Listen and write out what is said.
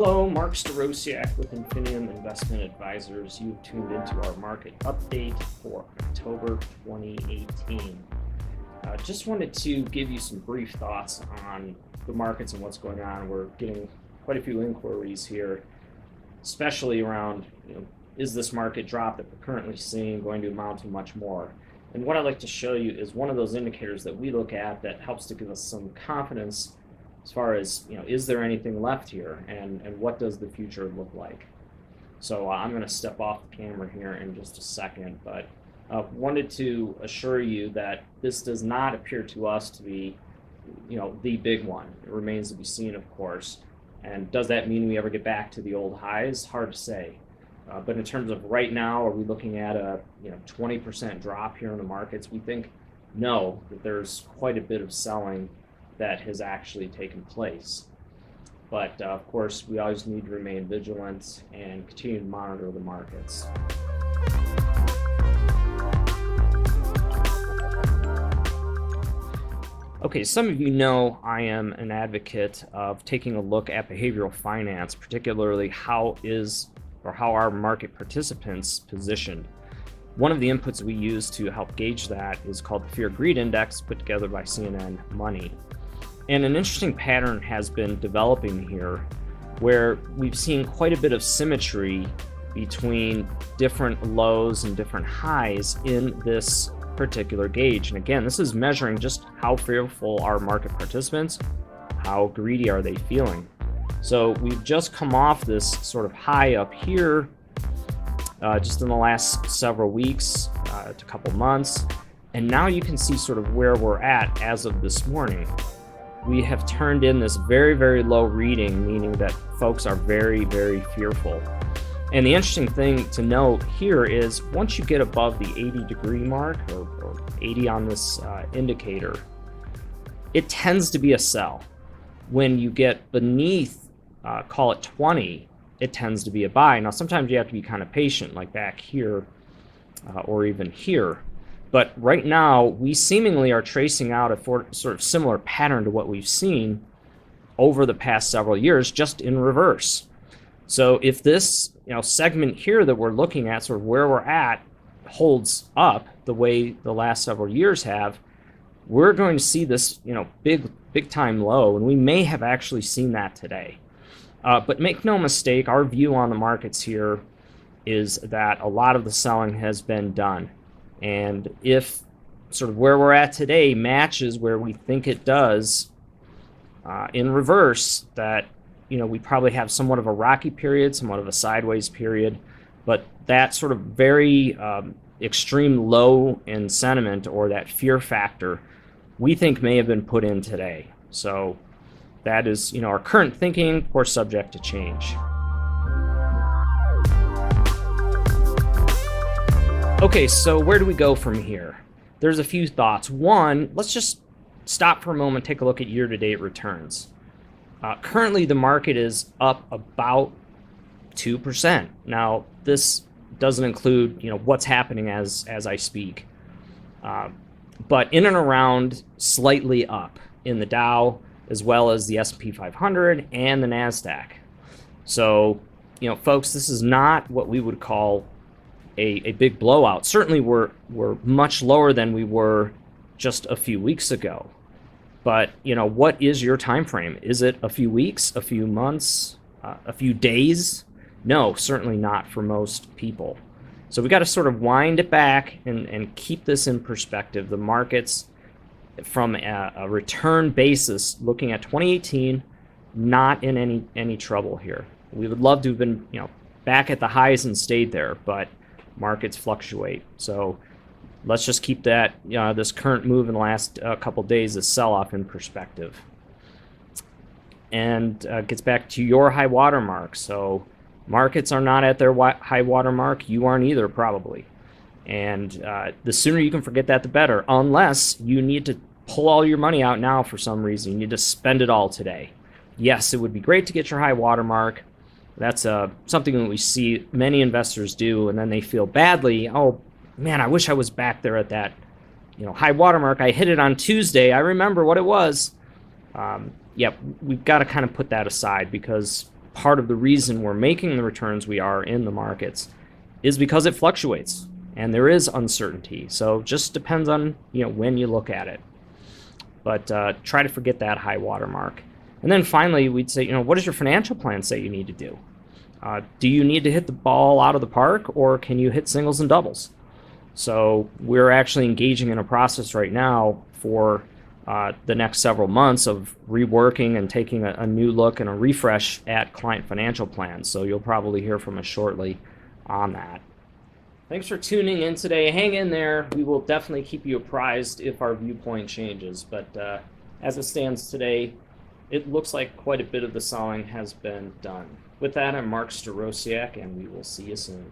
Hello, Mark Starosciak with Infinium Investment Advisors. You've tuned into our market update for October 2018. Just wanted to give you some brief thoughts on the markets and what's going on. We're getting quite a few inquiries here, especially around, is this market drop that we're currently seeing going to amount to much more? And what I'd like to show you is one of those indicators that we look at that helps to give us some confidence as far as, is there anything left here, and what does the future look like? So I'm going to step off the camera here in just a second, but wanted to assure you that this does not appear to us to be, the big one. It remains to be seen, of course. And does that mean we ever get back to the old highs? Hard to say. But in terms of right now, are we looking at a 20% drop here in the markets? We think no, that there's quite a bit of selling that has actually taken place. But of course, we always need to remain vigilant and continue to monitor the markets. Okay, some of you know I am an advocate of taking a look at behavioral finance, particularly how our market participants positioned. One of the inputs we use to help gauge that is called the Fear Greed Index, put together by CNN Money. And an interesting pattern has been developing here where we've seen quite a bit of symmetry between different lows and different highs in this particular gauge. And again, this is measuring just how fearful are market participants, how greedy are they feeling. So we've just come off this sort of high up here just in the last several weeks to a couple months. And now you can see sort of where we're at as of this morning. We have turned in this very, very low reading, meaning that folks are very, very fearful. And the interesting thing to note here is once you get above the 80-degree mark or 80 on this indicator, it tends to be a sell. When you get beneath, call it 20, it tends to be a buy. Now, sometimes you have to be kind of patient, like back here or even here. But right now, we seemingly are tracing out a sort of similar pattern to what we've seen over the past several years, just in reverse. So if this segment here that we're looking at, sort of where we're at, holds up the way the last several years have, we're going to see this big time low, and we may have actually seen that today. But make no mistake, our view on the markets here is that a lot of the selling has been done. And if sort of where we're at today matches where we think it does in reverse, that we probably have somewhat of a rocky period, somewhat of a sideways period, but that sort of very extreme low in sentiment, or that fear factor, we think may have been put in today. So that is our current thinking, of course, subject to change. Okay, so where do we go from here? There's a few thoughts. One, let's just stop for a moment, take a look at year-to-date returns. Currently, the market is up about 2%. Now, this doesn't include what's happening as I speak, but in and around slightly up in the Dow, as well as the S&P 500 and the NASDAQ. So, folks, this is not what we would call a big blowout. Certainly we're much lower than we were just a few weeks ago. But, what is your time frame? Is it a few weeks, a few months, a few days? No, certainly not for most people. So we got to sort of wind it back and keep this in perspective. The markets, from a return basis, looking at 2018, not in any trouble here. We would love to have been, back at the highs and stayed there, but markets fluctuate. So let's just keep that this current move in the last couple days, this sell-off, in perspective. And gets back to your high water mark. So markets are not at their high water mark. You aren't either, probably. And the sooner you can forget that, the better, unless you need to pull all your money out now for some reason. You need to spend it all today. Yes, it would be great to get your high water mark. That's something that we see many investors do, and then they feel badly. Oh, man, I wish I was back there at that high watermark. I hit it on Tuesday. I remember what it was. We've got to kind of put that aside, because part of the reason we're making the returns we are in the markets is because it fluctuates and there is uncertainty. So just depends on when you look at it. But try to forget that high water mark. And then finally, we'd say, what does your financial plan say you need to do? Do you need to hit the ball out of the park, or can you hit singles and doubles? So we're actually engaging in a process right now for the next several months of reworking and taking a new look and a refresh at client financial plans. So you'll probably hear from us shortly on that. Thanks for tuning in today. Hang in there. We will definitely keep you apprised if our viewpoint changes. But as it stands today, it looks like quite a bit of the selling has been done. With that, I'm Mark Starosciak, and we will see you soon.